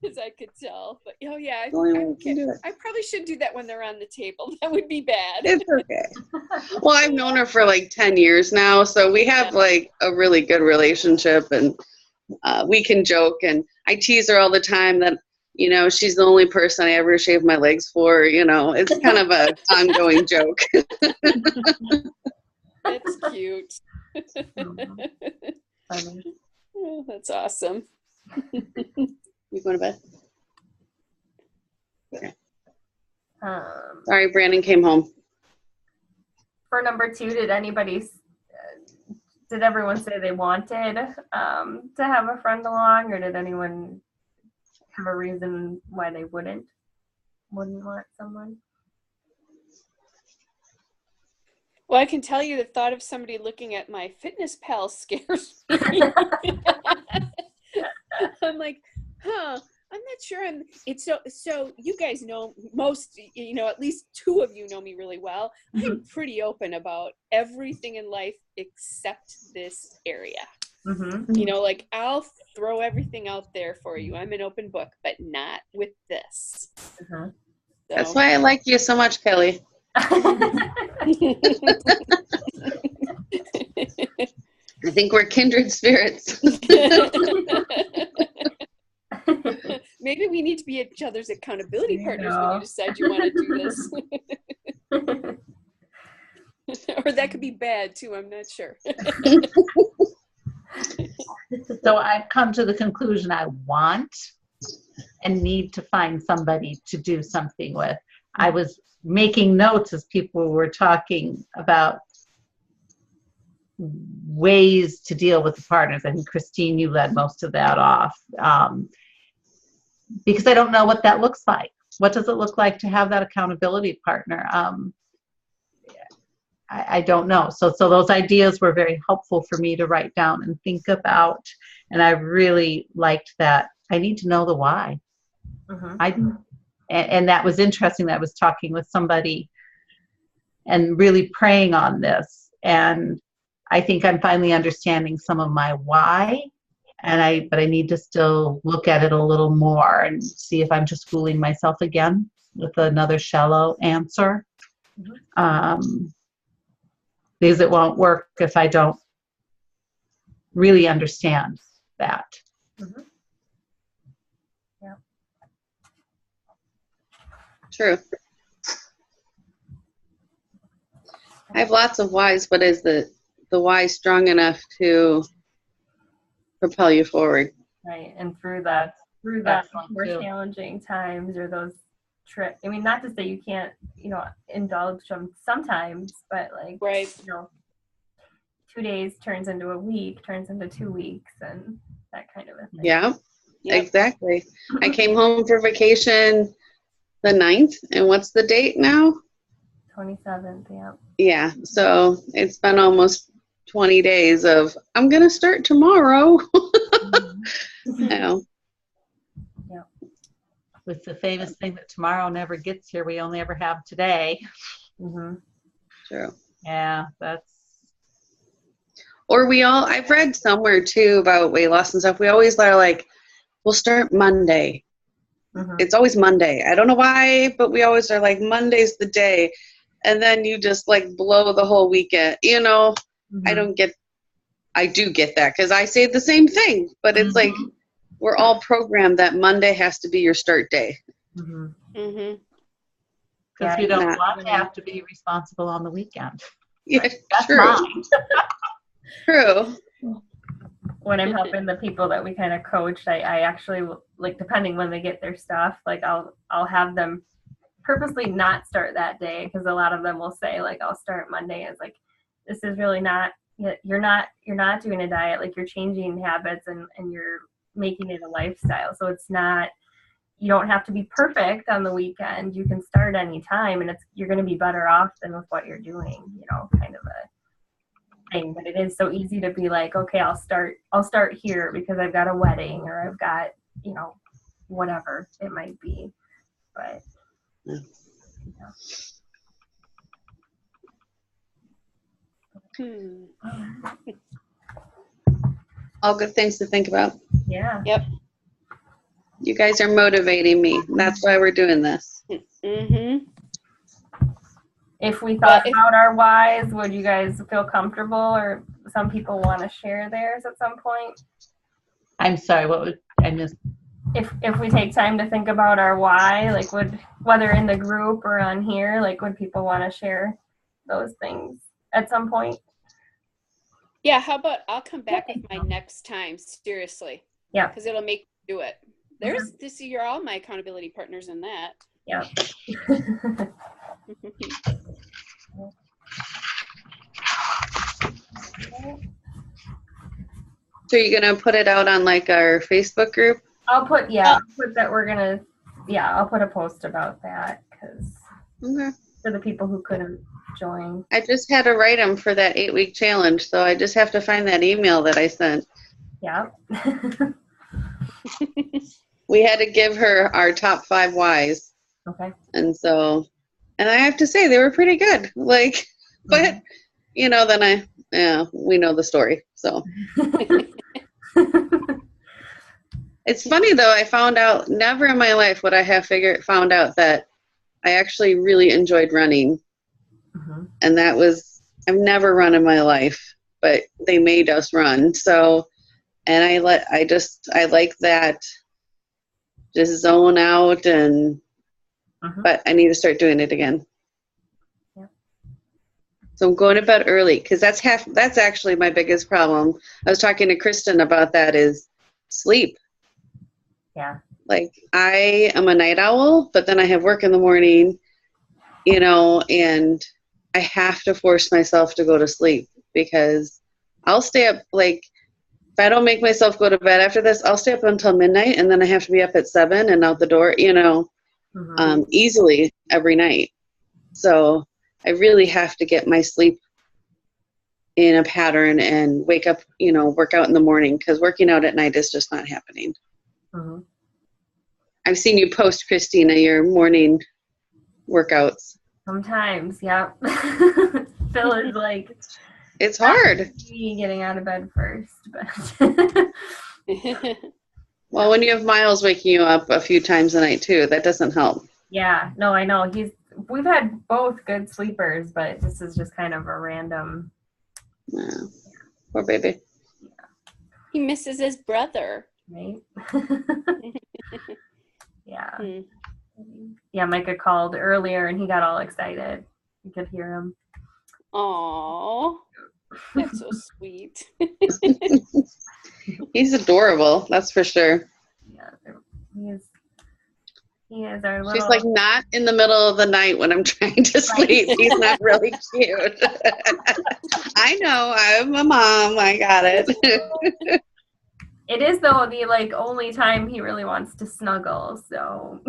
as I could tell. But oh yeah, the only one who can do it. I probably shouldn't do that when they're on the table. That would be bad. It's okay. Well, I've known her for like 10 years now, so we have like a really good relationship, and we can joke, and I tease her all the time that, you know, she's the only person I ever shave my legs for. You know, it's kind of a ongoing joke. That's cute. Funny. Oh, that's awesome. You going to bed? Um, Sorry, Brandon came home. for number 2, did everyone say they wanted to have a friend along, or did anyone have a reason why they wouldn't want someone? Well, I can tell you the thought of somebody looking at my Fitness Pal scares me. I'm like, I'm not sure. It's so you guys know most, you know, at least 2 of you know me really well. I'm pretty open about everything in life except this area. You know, like I'll throw everything out there for you. I'm an open book, but not with this. So. That's why I like you so much, Kelly. I think we're kindred spirits. Maybe we need to be each other's accountability partners when you decide you want to do this. Or that could be bad too, I'm not sure. So I've come to the conclusion I want and need to find somebody to do something with. I was making notes as people were talking about ways to deal with the partners. I think, Christine, you led most of that off. Because I don't know what that looks like. What does it look like to have that accountability partner? I don't know. So those ideas were very helpful for me to write down and think about. And I really liked that. I need to know the why. And that was interesting that I was talking with somebody and really praying on this. And I think I'm finally understanding some of my why. But I need to still look at it a little more and see if I'm just fooling myself again with another shallow answer. Because it won't work if I don't really understand that. Yeah. True. I have lots of whys, but is the why strong enough to propel you forward? Right, and through that more challenging times, or those trips. I mean, not to say you can't, you know, indulge them sometimes, but like, you know, 2 days turns into a week, turns into 2 weeks, and that kind of a thing. Yeah, exactly. I came home for vacation the 9th, and what's the date now? 27th, yeah. Yeah, so it's been almost 20 days of, I'm going to start tomorrow. You know. Yeah. With the famous thing that tomorrow never gets here, we only ever have today. True. Yeah, that's. Or I've read somewhere too about weight loss and stuff. We always are like, we'll start Monday. It's always Monday. I don't know why, but we always are like, Monday's the day. And then you just like blow the whole weekend. You know, I do get that because I say the same thing, but it's like we're all programmed that Monday has to be your start day. Because we don't want to have to be responsible on the weekend. Yeah, that's true. mine. True. When I'm helping the people that we kind of coach, I actually, like, depending when they get their stuff, like I'll have them purposely not start that day, because a lot of them will say, like, I'll start Monday. It's like, this is really not, you're not doing a diet, like you're changing habits and you're making it a lifestyle. So it's not, you don't have to be perfect on the weekend. You can start anytime, and you're going to be better off than with what you're doing, kind of a thing. But it is so easy to be like, okay, I'll start here because I've got a wedding or I've got, whatever it might be. But All good things to think about. yeah. Yep. You guys are motivating me. That's why we're doing this. Mm-hmm. If we thought about our whys, would you guys feel comfortable, or some people want to share theirs at some point? I'm sorry, I missed? If we take time to think about our why, like whether in the group or on here, like would people want to share those things at some point? Yeah, how about I'll come back with my next time, seriously. Yeah. Because it'll make me do it. You're all my accountability partners in that. Yeah. So you're going to put it out on like our Facebook group? I'll put that I'll put a post about that because for the people who couldn't join. I just had to write them for that 8-week challenge, so I just have to find that email that I sent. Yeah. We had to give her our top 5 whys. Okay. And I have to say they were pretty good. Like, but then we know the story. So it's funny though. I found out never in my life would I have found out that I actually really enjoyed running. Mm-hmm. And that was, I've never run in my life, but they made us run. So, and I like that just zone out but I need to start doing it again. Yeah. So I'm going to bed early because that's actually my biggest problem. I was talking to Kristen about that is sleep. Yeah. Like I am a night owl, but then I have work in the morning, and I have to force myself to go to sleep because I'll stay up, like, if I don't make myself go to bed after this, I'll stay up until midnight, and then I have to be up at 7 and out the door, easily every night. So I really have to get my sleep in a pattern and wake up, work out in the morning because working out at night is just not happening. Mm-hmm. I've seen you post, Christina, your morning workouts. Sometimes, yeah. Phil is like, it's hard. Me getting out of bed first, but well, when you have Miles waking you up a few times a night too, that doesn't help. Yeah, no, I know. We've had both good sleepers, but this is just kind of a random. Yeah. Poor baby. Yeah. He misses his brother. Right? Yeah. Yeah, Micah called earlier and he got all excited. You could hear him. Aww. That's so sweet. He's adorable, that's for sure. Yeah, he is our little... She's like not in the middle of the night when I'm trying to sleep. He's not really cute. I know, I'm a mom, I got it. It is though the only time he really wants to snuggle. So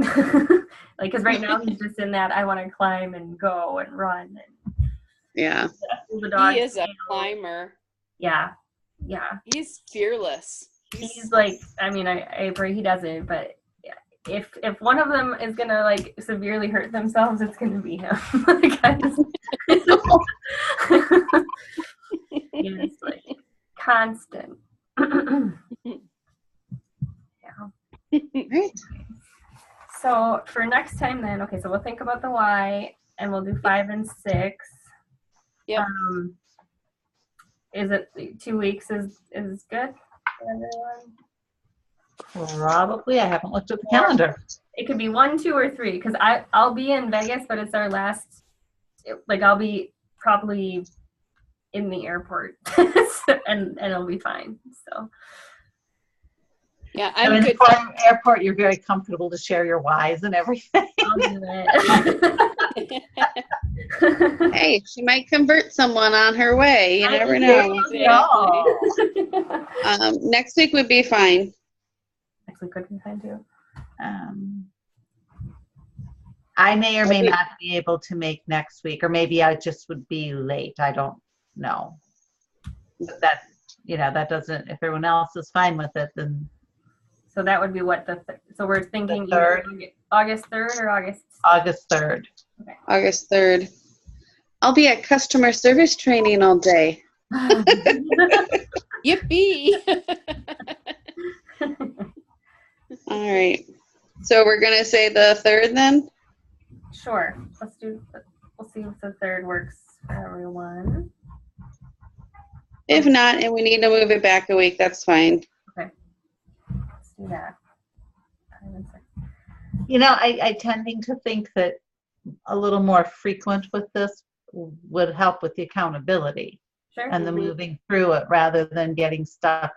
because right now he's just in that I want to climb and go and run. And yeah. He is a climber. Yeah. He's fearless. He's like, I pray he doesn't, but if one of them is gonna severely hurt themselves, it's gonna be him. It's constant. Yeah. Right. So for next time then, okay, so we'll think about the why and we'll do 5 and 6. Yep. Is it 2 weeks is good for everyone? Probably. I haven't looked at the calendar. It could be 1, 2, or 3 because I'll be in Vegas, but it's our last. I'll be probably in the airport, and it'll be fine. So. Yeah, I'm good. The airport, you're very comfortable to share your whys and everything. I'll do it. Hey, she might convert someone on her way. You never know. Next week would be fine. Next week could be fine too. I may or may not be able to make next week, or maybe I just would be late. I don't know. But that, that doesn't, if everyone else is fine with it, then. So that would be what so we're thinking The 3rd. either August 3rd or August? August 3rd. Okay. August 3rd. I'll be at customer service training all day. Yippee! All right. So we're going to say the 3rd then? Sure. We'll see if the 3rd works for everyone. If not, and we need to move it back a week, that's fine. Okay. Let's do that. I tending to think that a little more frequent with this would help with the accountability Sure. and the moving through it rather than getting stuck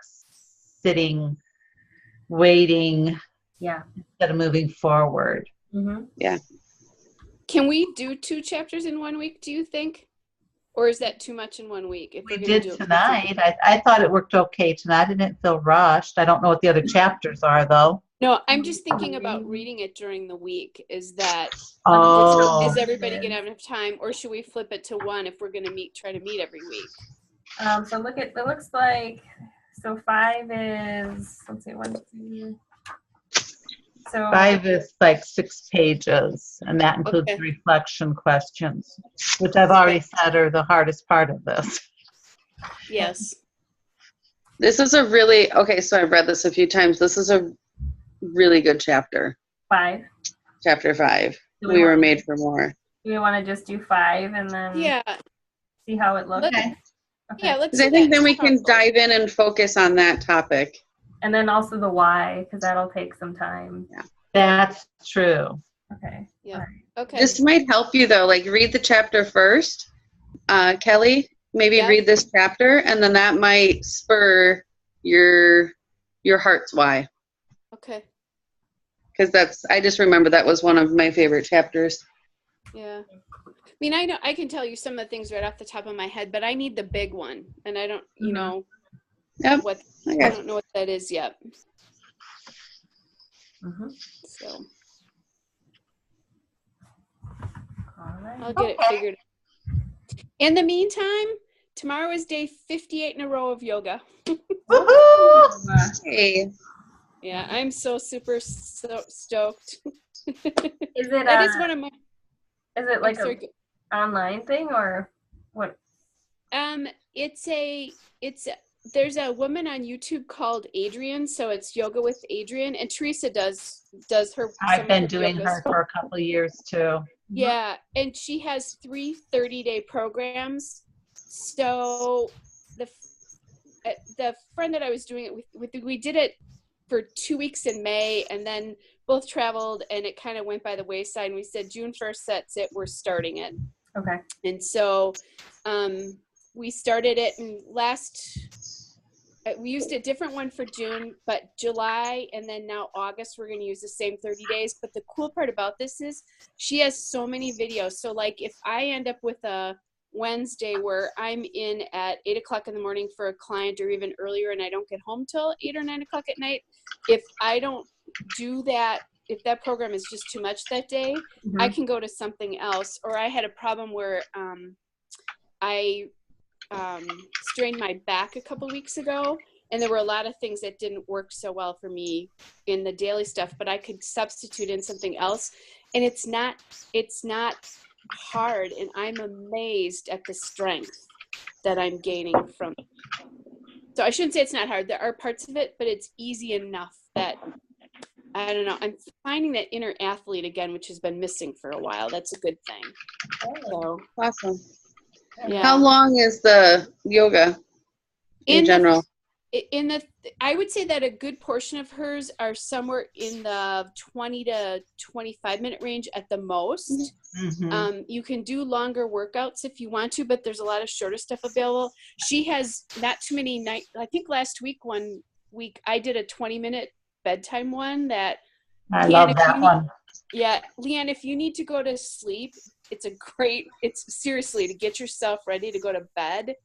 sitting, waiting. Yeah. Instead of moving forward. Mm-hmm. Yeah. Can we do 2 chapters in 1 week, do you think? Or is that too much in 1 week? If We we're gonna did do it tonight. I thought it worked okay tonight. I didn't feel rushed. I don't know what the other chapters are, though. No, I'm just thinking about reading it during the week. Is everybody gonna have enough time, or should we flip it to 1 if we're gonna try to meet every week? So it looks like, 5 is, let's see, 1, 2. So 5 is like 6 pages, and that includes Okay. reflection questions, which I've already said are the hardest part of this. Yes. This is so I've read this a few times. This is a really good chapter. 5. Chapter 5. Do We were wanna- made for more. Do we want to just do 5 and then Yeah. see how it looks? Okay. Yeah. Let's. 'Cause I do think that. then we can Powerful. dive in and focus on that topic. And then also the why, because that'll take some time. That's true. Okay. Yeah. All right. Okay. This might help you though. Like read the chapter first. Kelly, maybe Yeah. read this chapter, and then that might spur your heart's why. Okay. Because I just remember that was one of my favorite chapters. Yeah. I mean, I know I can tell you some of the things right off the top of my head, but I need the big one, and I don't, Yep. what I I got don't know what that is yet. Mm-hmm. So All right. I'll get it figured out. In the meantime, tomorrow is day 58 in a row of yoga. Woohoo! Hey. Yeah, I'm so super stoked. Is it That is one of my. is it like I'm sorry. an online thing or what? There's a woman on YouTube called Adrian, so it's Yoga with Adrian, and Teresa does her. I've been doing her for a couple of years too. Yeah, and she has 3 30-day programs. So the friend that I was doing it with, we did it for 2 weeks in May, and then both traveled, and it kind of went by the wayside. And we said June 1st, that's it. We're starting it. Okay. And so we started it, and we used a different one for June, but July and then now August, we're going to use the same 30 days. But the cool part about this is she has so many videos. So like if I end up with a Wednesday where I'm in at 8 o'clock in the morning for a client or even earlier, and I don't get home till 8 or 9 o'clock at night, if I don't do that, if that program is just too much that day, I can go to something else. Or I had a problem where I strained my back a couple weeks ago, and there were a lot of things that didn't work so well for me in the daily stuff, but I could substitute in something else, and it's not hard, and I'm amazed at the strength that I'm gaining from it. So I shouldn't say it's not hard. There are parts of it, but it's easy enough that I don't know. I'm finding that inner athlete again, which has been missing for a while. That's a good thing. So, Awesome. yeah. How long is the yoga in general? I would say that a good portion of hers are somewhere in the 20 to 25 minute range at the most. Mm-hmm. You can do longer workouts if you want to, but there's a lot of shorter stuff available. She has not too many I think last week, one week, I did a 20-minute bedtime one that I love that one. Yeah, Leanne, if you need to go to sleep, it's seriously to get yourself ready to go to bed.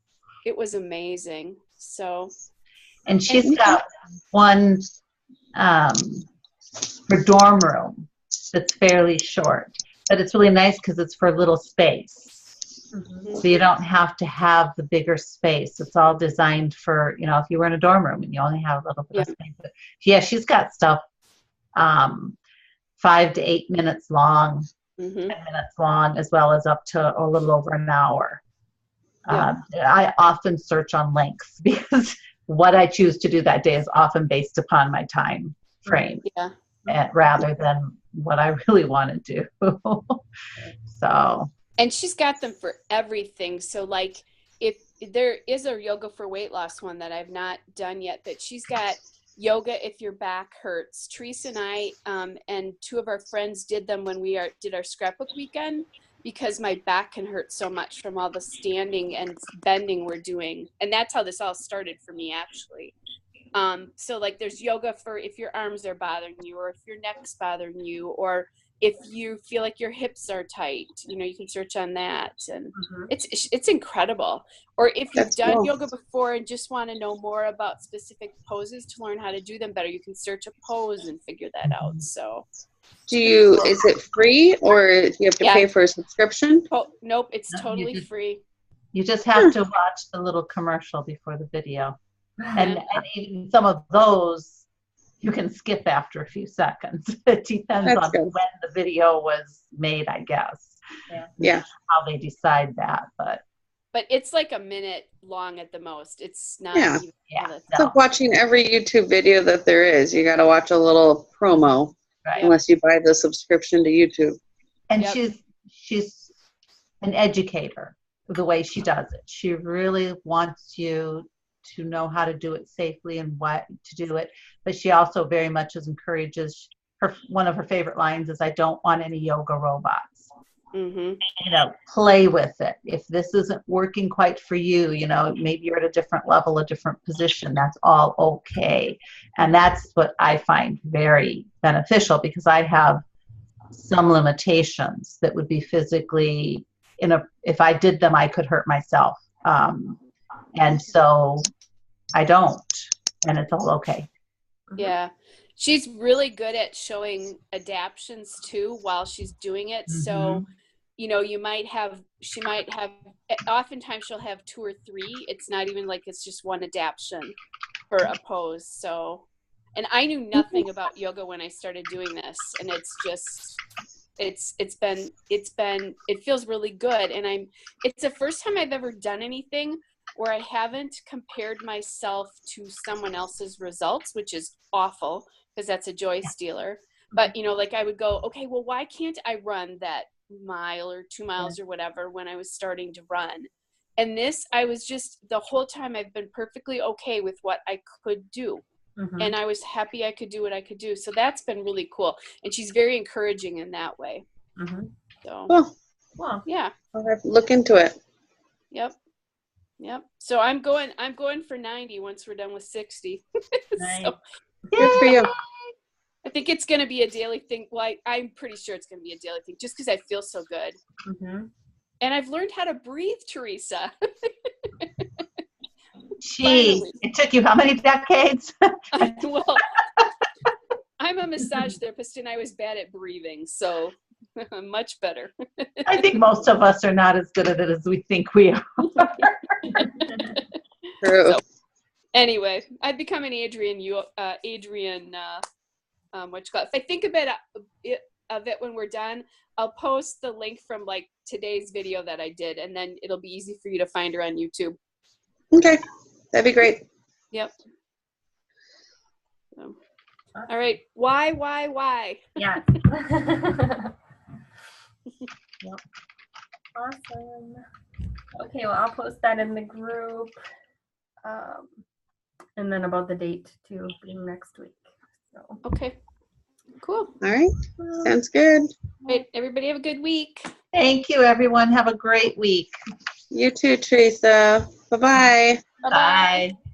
It was amazing. So, and she's got one for dorm room that's fairly short. But it's really nice because it's for a little space. So you don't have to have the bigger space. It's all designed for, you know, if you were in a dorm room and you only have a little bit of space. But yeah, she's got stuff 5 to 8 minutes long, 10 minutes long, as well as up to a little over an hour. I often search on lengths because what I choose to do that day is often based upon my time frame, rather than what I really want to do. So. And she's got them for everything. So like if there is a yoga for weight loss one that I've not done yet, but she's got yoga if your back hurts. Teresa and I and 2 of our friends did them when we did our scrapbook weekend, because my back can hurt so much from all the standing and bending we're doing. And that's how this all started for me, actually. So like there's yoga for if your arms are bothering you, or if your neck's bothering you, or if you feel like your hips are tight, you know, you can search on that. And it's incredible. Or if you've done yoga before and just want to know more about specific poses to learn how to do them better, you can search a pose and figure that out. So is it free, or do you have to pay for a subscription? Oh, nope, it's totally free. You just have to watch the little commercial before the video. And even some of those you can skip after a few seconds. It depends on when the video was made, I guess. Yeah. How they decide that, but it's like a minute long at the most. It's not. It's like watching every YouTube video that there is. You got to watch a little promo, unless you buy the subscription to YouTube. And she's an educator the way she does it. She really wants you to know how to do it safely and what to do it. But she also very much encourages one of her favorite lines is, I don't want any yoga robots. You know, play with it. If this isn't working quite for you, you know, maybe you're at a different level, a different position, that's all okay. And that's what I find very beneficial, because I have some limitations that would be physically, if I did them, I could hurt myself. And so I don't, and it's all okay. Yeah. She's really good at showing adaptions too while she's doing it. So, you know, she might have, oftentimes she'll have 2 or 3. It's not even like it's just one adaption for a pose. So, and I knew nothing about yoga when I started doing this, and it's just, it feels really good. And it's the first time I've ever done anything where I haven't compared myself to someone else's results, which is awful because that's a joy stealer. But, you know, like I would go, okay, well, why can't I run that mile or 2 miles or whatever when I was starting to run? And this, I was just, the whole time I've been perfectly okay with what I could do. And I was happy I could do what I could do. So that's been really cool. And she's very encouraging in that way. So, well, yeah. I'll have to look into it. Yep. So I'm going for 90 once we're done with 60. So, good for you. I think it's going to be a daily thing. Well, I'm pretty sure it's going to be a daily thing just because I feel so good. And I've learned how to breathe, Teresa. Gee, it took you how many decades? Well, I'm a massage therapist and I was bad at breathing, so much better. I think most of us are not as good at it as we think we are. True. So, anyway, I've become an Adrian, what you call it. If I think about it when we're done, I'll post the link from like today's video that I did, and then it'll be easy for you to find her on YouTube. Okay, that'd be great. Yep. So, all right. Why? Yeah. Yep. Awesome. Okay, well, I'll post that in the group. And then about the date too, being next week. So. Okay. Cool. All right. Sounds good. Right. Everybody have a good week. Thank you, everyone. Have a great week. You too, Teresa. Bye-bye. Bye-bye. Bye.